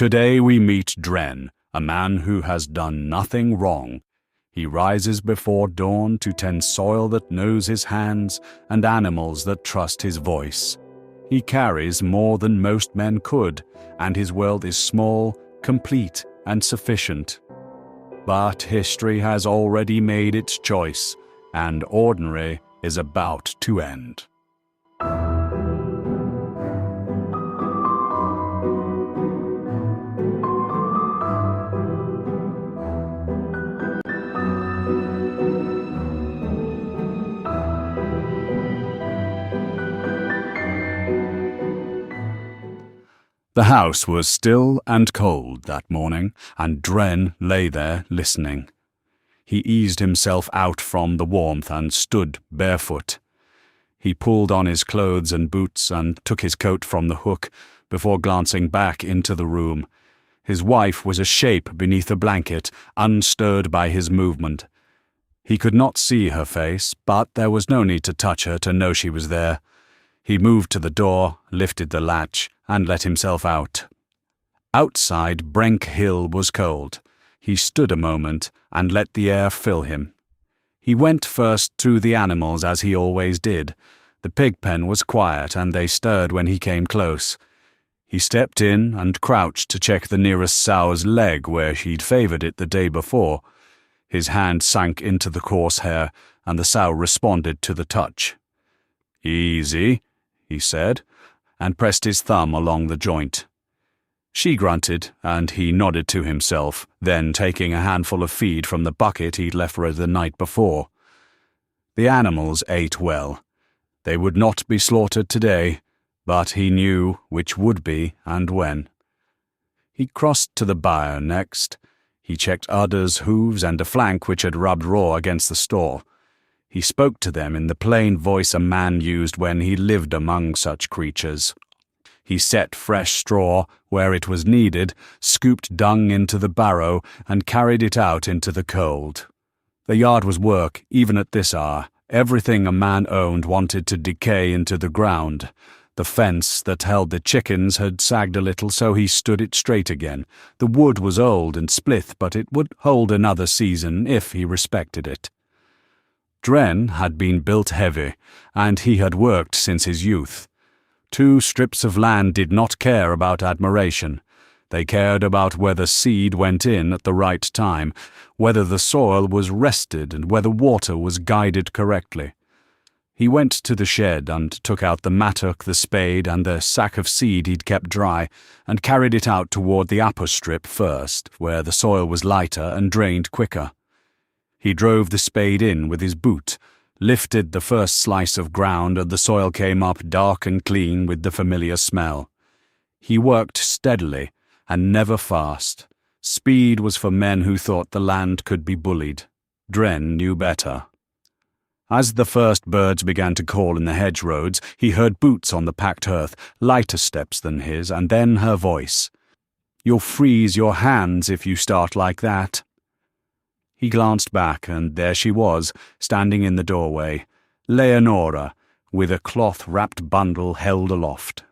Today we meet Drenn, a man who has done nothing wrong. He rises before dawn to tend soil that knows his hands and animals that trust his voice. He carries more than most men could, and his world is small, complete, and sufficient. But history has already made its choice, and ordinary is about to end. The house was still and cold that morning, and Drenn lay there listening. He eased himself out from the warmth and stood barefoot. He pulled on his clothes and boots and took his coat from the hook before glancing back into the room. His wife was a shape beneath a blanket, unstirred by his movement. He could not see her face, but there was no need to touch her to know she was there. He moved to the door, lifted the latch, and let himself out. Outside, Brenk Hill was cold. He stood a moment and let the air fill him. He went first to the animals as he always did. The pig pen was quiet and they stirred when he came close. He stepped in and crouched to check the nearest sow's leg where she'd favoured it the day before. His hand sank into the coarse hair and the sow responded to the touch. "Easy," he said, and pressed his thumb along the joint. She grunted, and he nodded to himself, then taking a handful of feed from the bucket he'd left her the night before. The animals ate well. They would not be slaughtered today, but he knew which would be and when. He crossed to the byre next. He checked udders, hooves, and a flank which had rubbed raw against the store. He spoke to them in the plain voice a man used when he lived among such creatures. He set fresh straw where it was needed, scooped dung into the barrow, and carried it out into the cold. The yard was work, even at this hour. Everything a man owned wanted to decay into the ground. The fence that held the chickens had sagged a little, so he stood it straight again. The wood was old and splith, but it would hold another season if he respected it. Drenn had been built heavy, and he had worked since his youth. 2 strips of land did not care about admiration. They cared about whether seed went in at the right time, whether the soil was rested, and whether water was guided correctly. He went to the shed and took out the mattock, the spade, and the sack of seed he'd kept dry, and carried it out toward the upper strip first, where the soil was lighter and drained quicker. He drove the spade in with his boot, lifted the first slice of ground, and the soil came up dark and clean with the familiar smell. He worked steadily and never fast. Speed was for men who thought the land could be bullied. Drenn knew better. As the first birds began to call in the hedgerows, he heard boots on the packed earth, lighter steps than his, and then her voice. "You'll freeze your hands if you start like that." He glanced back, and there she was, standing in the doorway, Leonora, with a cloth-wrapped bundle held aloft.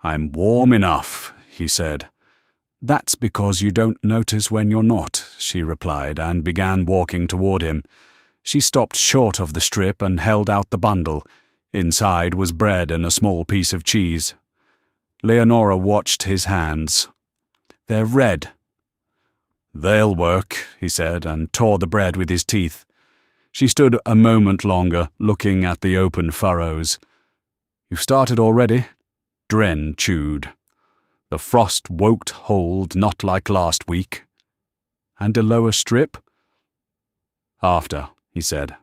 "I'm warm enough," he said. "That's because you don't notice when you're not," she replied, and began walking toward him. She stopped short of the strip and held out the bundle. Inside was bread and a small piece of cheese. Leonora watched his hands. "They're red." "They'll work," he said, and tore the bread with his teeth. She stood a moment longer, looking at the open furrows. "You've started already?" Drenn chewed. "The frost won't hold, not like last week." "And a lower strip?" "After," he said.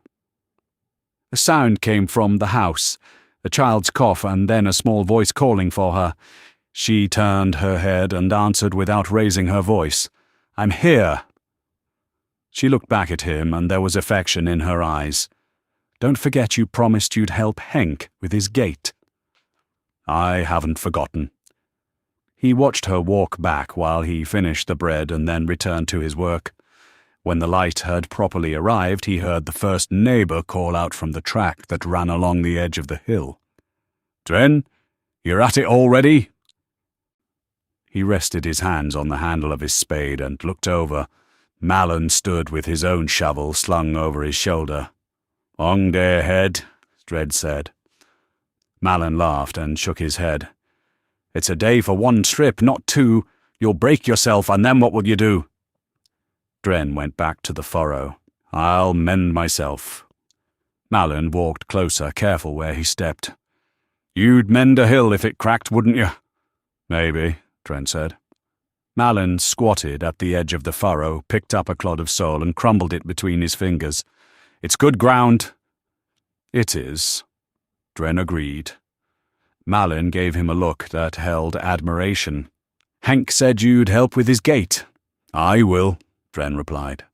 A sound came from the house, a child's cough, and then a small voice calling for her. She turned her head and answered without raising her voice. "I'm here." She looked back at him, and there was affection in her eyes. "Don't forget you promised you'd help Henk with his gate." "I haven't forgotten." He watched her walk back while he finished the bread and then returned to his work. When the light had properly arrived, he heard the first neighbour call out from the track that ran along the edge of the hill. "Drenn, you're at it already?" He rested his hands on the handle of his spade and looked over. Malin stood with his own shovel slung over his shoulder. "Long day ahead," Drenn said. Malin laughed and shook his head. "It's a day for one strip, not two. You'll break yourself, and then what will you do?" Drenn went back to the furrow. "I'll mend myself." Malin walked closer, careful where he stepped. "You'd mend a hill if it cracked, wouldn't you?" "Maybe," Drenn said. Malin squatted at the edge of the furrow, picked up a clod of soil and crumbled it between his fingers. "It's good ground." "It is," Drenn agreed. Malin gave him a look that held admiration. "Hank said you'd help with his gate." "I will," Drenn replied.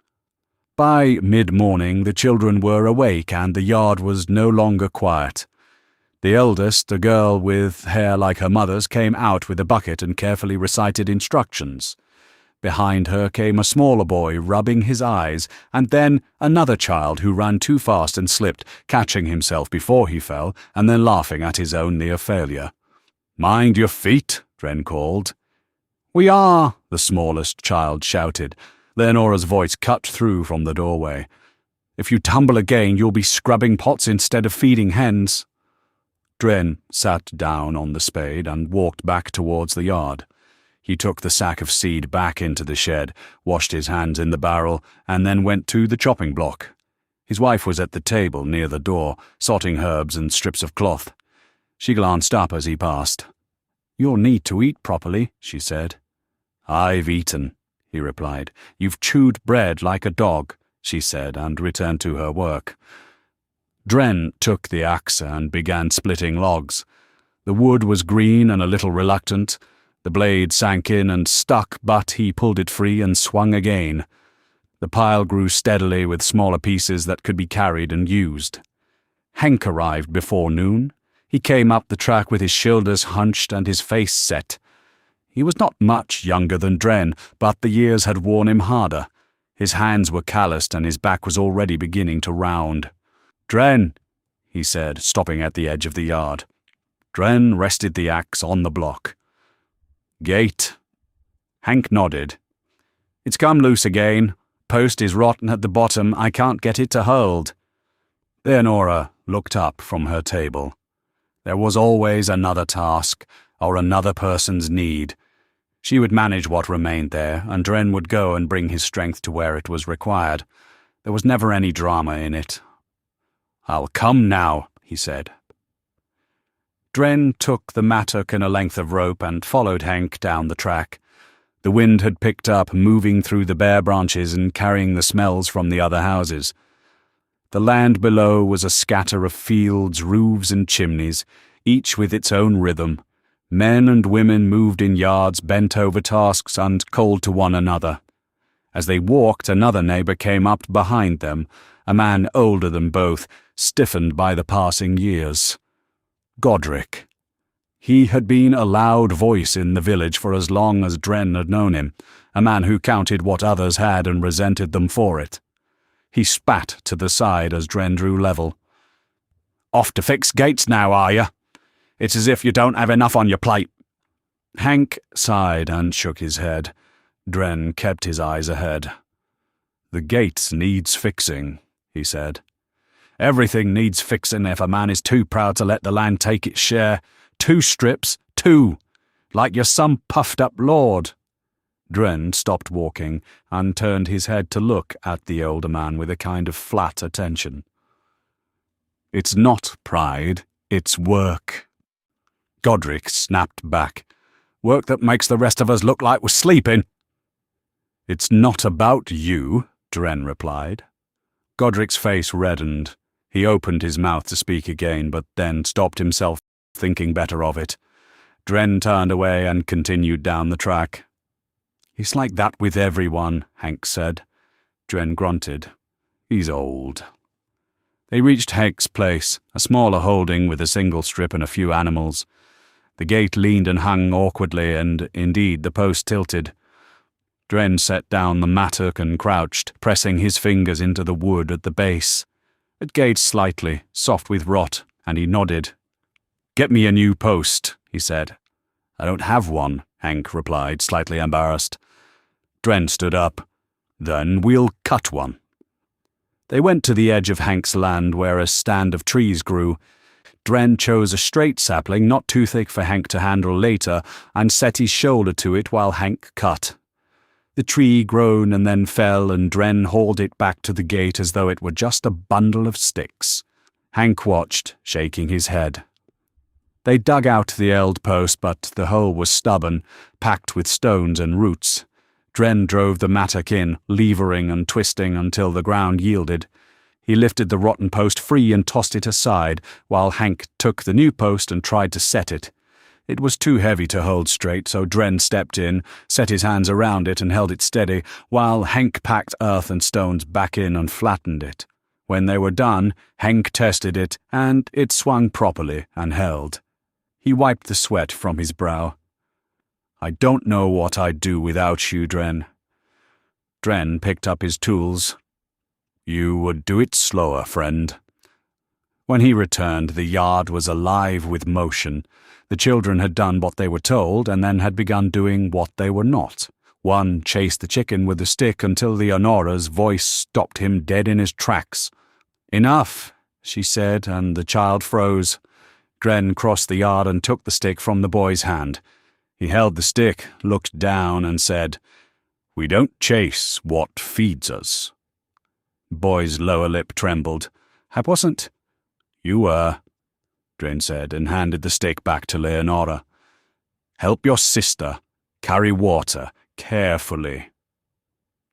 By mid-morning the children were awake and the yard was no longer quiet. The eldest, a girl with hair like her mother's, came out with a bucket and carefully recited instructions. Behind her came a smaller boy rubbing his eyes, and then another child who ran too fast and slipped, catching himself before he fell, and then laughing at his own near failure. "Mind your feet," Drenn called. "We are," the smallest child shouted. Leonora's voice cut through from the doorway. "If you tumble again, you'll be scrubbing pots instead of feeding hens." Drenn sat down on the spade and walked back towards the yard. He took the sack of seed back into the shed, washed his hands in the barrel, and then went to the chopping block. His wife was at the table near the door, sorting herbs and strips of cloth. She glanced up as he passed. "You'll need to eat properly," she said. "I've eaten," he replied. "You've chewed bread like a dog," she said, and returned to her work. Drenn took the axe and began splitting logs. The wood was green and a little reluctant. The blade sank in and stuck, but he pulled it free and swung again. The pile grew steadily with smaller pieces that could be carried and used. Hank arrived before noon. He came up the track with his shoulders hunched and his face set. He was not much younger than Drenn, but the years had worn him harder. His hands were calloused and his back was already beginning to round. "Drenn," he said, stopping at the edge of the yard. Drenn rested the axe on the block. "Gate." Hank nodded. "It's come loose again. Post is rotten at the bottom. I can't get it to hold." Leonora looked up from her table. There was always another task, or another person's need. She would manage what remained there, and Drenn would go and bring his strength to where it was required. There was never any drama in it. "I'll come now," he said. Drenn took the mattock and a length of rope and followed Hank down the track. The wind had picked up, moving through the bare branches and carrying the smells from the other houses. The land below was a scatter of fields, roofs and chimneys, each with its own rhythm. Men and women moved in yards, bent over tasks and called to one another. As they walked, another neighbour came up behind them, a man older than both, stiffened by the passing years. Godric. He had been a loud voice in the village for as long as Drenn had known him, a man who counted what others had and resented them for it. He spat to the side as Drenn drew level. "Off to fix gates now, are you? It's as if you don't have enough on your plate." Hank sighed and shook his head. Drenn kept his eyes ahead. "The gate needs fixing," he said. "Everything needs fixing if a man is too proud to let the land take its share. 2 strips, 2, like you're some puffed-up lord." Drenn stopped walking and turned his head to look at the older man with a kind of flat attention. "It's not pride, it's work." Godric snapped back. "Work that makes the rest of us look like we're sleeping." "It's not about you," Drenn replied. Godric's face reddened. He opened his mouth to speak again, but then stopped himself, thinking better of it. Drenn turned away and continued down the track. "He's like that with everyone," Hank said. Drenn grunted. "He's old." They reached Hank's place, a smaller holding with a single strip and a few animals. The gate leaned and hung awkwardly, and indeed the post tilted. Drenn set down the mattock and crouched, pressing his fingers into the wood at the base. It gave slightly, soft with rot, and he nodded. "Get me a new post," he said. "I don't have one," Hank replied, slightly embarrassed. Drenn stood up. Then we'll cut one. They went to the edge of Hank's land where a stand of trees grew. Drenn chose a straight sapling, not too thick for Hank to handle later, and set his shoulder to it while Hank cut. The tree groaned and then fell, and Drenn hauled it back to the gate as though it were just a bundle of sticks. Hank watched, shaking his head. They dug out the eld post, but the hole was stubborn, packed with stones and roots. Drenn drove the mattock in, levering and twisting until the ground yielded. He lifted the rotten post free and tossed it aside, while Hank took the new post and tried to set it. It was too heavy to hold straight, so Drenn stepped in, set his hands around it and held it steady, while Hank packed earth and stones back in and flattened it. When they were done, Hank tested it, and it swung properly and held. He wiped the sweat from his brow. "I don't know what I'd do without you, Drenn." Drenn picked up his tools. "You would do it slower, friend." When he returned, the yard was alive with motion. The children had done what they were told and then had begun doing what they were not. One chased the chicken with a stick until Leonora's voice stopped him dead in his tracks. "Enough," she said, and the child froze. Drenn crossed the yard and took the stick from the boy's hand. He held the stick, looked down, and said, "We don't chase what feeds us." The boy's lower lip trembled. "I wasn't—" "You were," Drenn said, and handed the stick back to Leonora. "Help your sister. Carry water, carefully."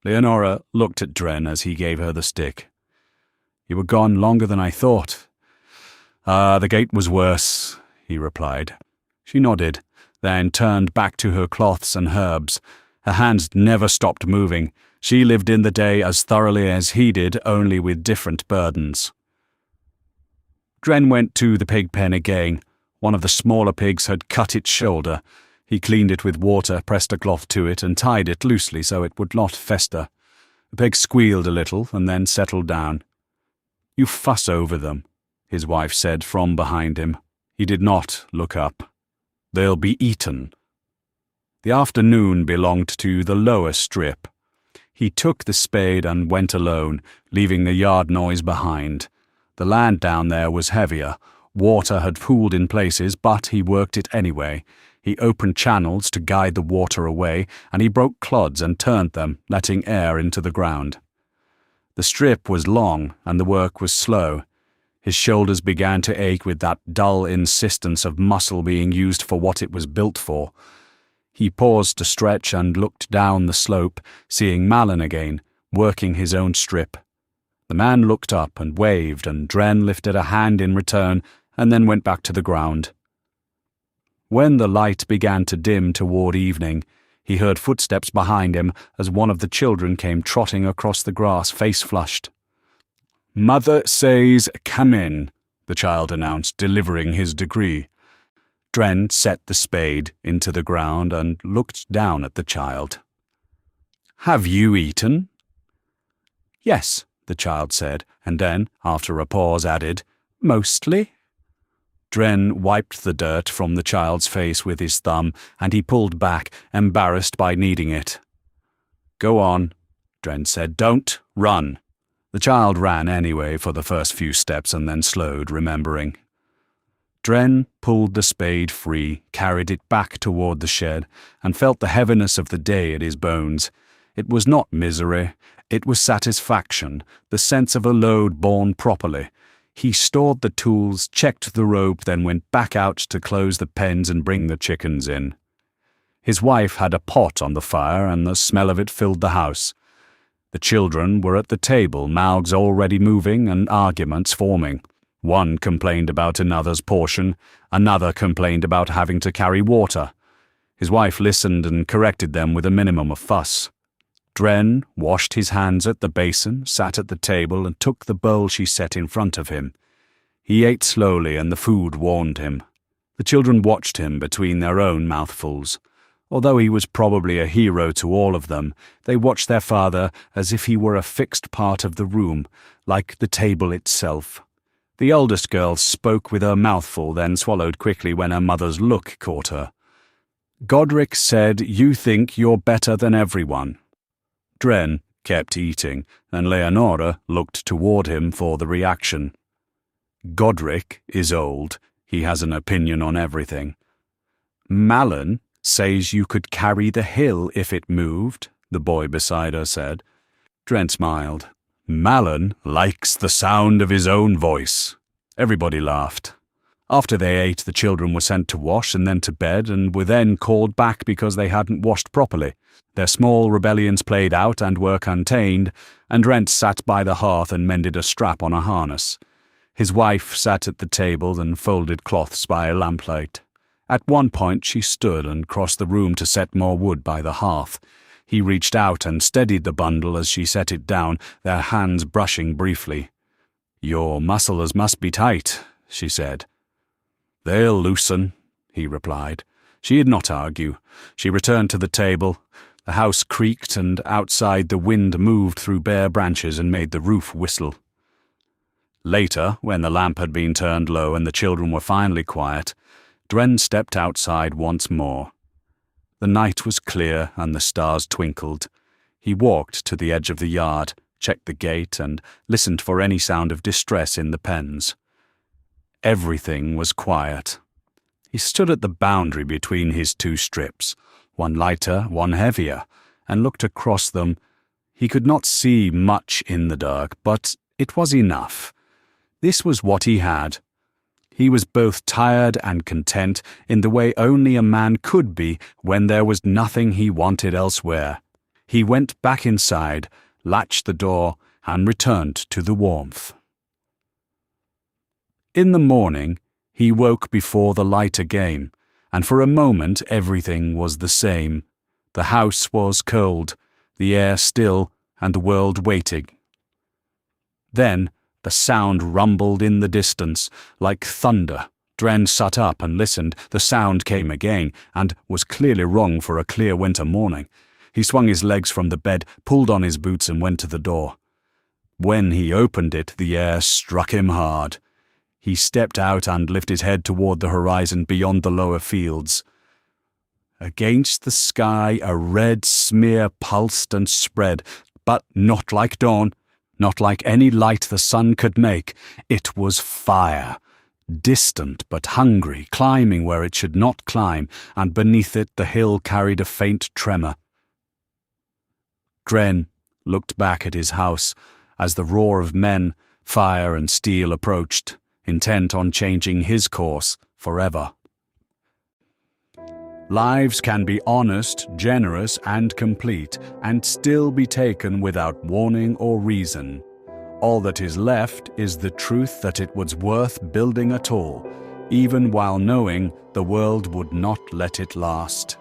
Leonora looked at Drenn as he gave her the stick. "You were gone longer than I thought." The gate was worse," he replied. She nodded, then turned back to her cloths and herbs. Her hands never stopped moving. She lived in the day as thoroughly as he did, only with different burdens. Drenn went to the pig pen again. One of the smaller pigs had cut its shoulder. He cleaned it with water, pressed a cloth to it, and tied it loosely so it would not fester. The pig squealed a little and then settled down. "You fuss over them," his wife said from behind him. He did not look up. "They'll be eaten." The afternoon belonged to the lower strip. He took the spade and went alone, leaving the yard noise behind. The land down there was heavier. Water had pooled in places, but he worked it anyway. He opened channels to guide the water away, and he broke clods and turned them, letting air into the ground. The strip was long, and the work was slow. His shoulders began to ache with that dull insistence of muscle being used for what it was built for. He paused to stretch and looked down the slope, seeing Malin again, working his own strip. The man looked up and waved, and Drenn lifted a hand in return and then went back to the ground. When the light began to dim toward evening, he heard footsteps behind him as one of the children came trotting across the grass, face flushed. "Mother says, come in," the child announced, delivering his degree. Drenn set the spade into the ground and looked down at the child. "Have you eaten?" "Yes," the child said, and then, after a pause, added, "Mostly?" Drenn wiped the dirt from the child's face with his thumb, and he pulled back, embarrassed by needing it. "Go on," Drenn said. "Don't run." The child ran anyway for the first few steps and then slowed, remembering. Drenn pulled the spade free, carried it back toward the shed, and felt the heaviness of the day at his bones. It was not misery. It was satisfaction, the sense of a load borne properly. He stored the tools, checked the rope, then went back out to close the pens and bring the chickens in. His wife had a pot on the fire, and the smell of it filled the house. The children were at the table, mouths already moving and arguments forming. One complained about another's portion, another complained about having to carry water. His wife listened and corrected them with a minimum of fuss. Drenn washed his hands at the basin, sat at the table, and took the bowl she set in front of him. He ate slowly, and the food warmed him. The children watched him between their own mouthfuls. Although he was probably a hero to all of them, they watched their father as if he were a fixed part of the room, like the table itself. The oldest girl spoke with her mouth full, then swallowed quickly when her mother's look caught her. Godric said you think you're better than everyone. Drenn kept eating, and Leonora looked toward him for the reaction. Godric is old. He has an opinion on everything. Malin says you could carry the hill if it moved, the boy beside her said. Drenn smiled. Malin likes the sound of his own voice. Everybody laughed. After they ate, the children were sent to wash and then to bed, and were then called back because they hadn't washed properly. Their small rebellions played out and were contained, and Drenn sat by the hearth and mended a strap on a harness. His wife sat at the table and folded cloths by a lamplight. At one point she stood and crossed the room to set more wood by the hearth. He reached out and steadied the bundle as she set it down, their hands brushing briefly. "Your muscles must be tight," she said. "They'll loosen," he replied. She did not argue. She returned to the table. The house creaked, and outside the wind moved through bare branches and made the roof whistle. Later, when the lamp had been turned low and the children were finally quiet, Drenn stepped outside once more. The night was clear and the stars twinkled. He walked to the edge of the yard, checked the gate, and listened for any sound of distress in the pens. Everything was quiet. He stood at the boundary between his two strips, one lighter, one heavier, and looked across them. He could not see much in the dark, but it was enough. This was what he had. He was both tired and content in the way only a man could be when there was nothing he wanted elsewhere. He went back inside, latched the door, and returned to the warmth. In the morning, he woke before the light again, and for a moment everything was the same. The house was cold, the air still, and the world waiting. Then the sound rumbled in the distance, like thunder. Drenn sat up and listened. The sound came again, and was clearly wrong for a clear winter morning. He swung his legs from the bed, pulled on his boots, and went to the door. When he opened it, the air struck him hard. He stepped out and lifted his head toward the horizon beyond the lower fields. Against the sky a red smear pulsed and spread, but not like dawn, not like any light the sun could make. It was fire, distant but hungry, climbing where it should not climb, and beneath it the hill carried a faint tremor. Drenn looked back at his house as the roar of men, fire and steel approached, intent on changing his course forever. Lives can be honest, generous, and complete, and still be taken without warning or reason. All that is left is the truth that it was worth building at all, even while knowing the world would not let it last.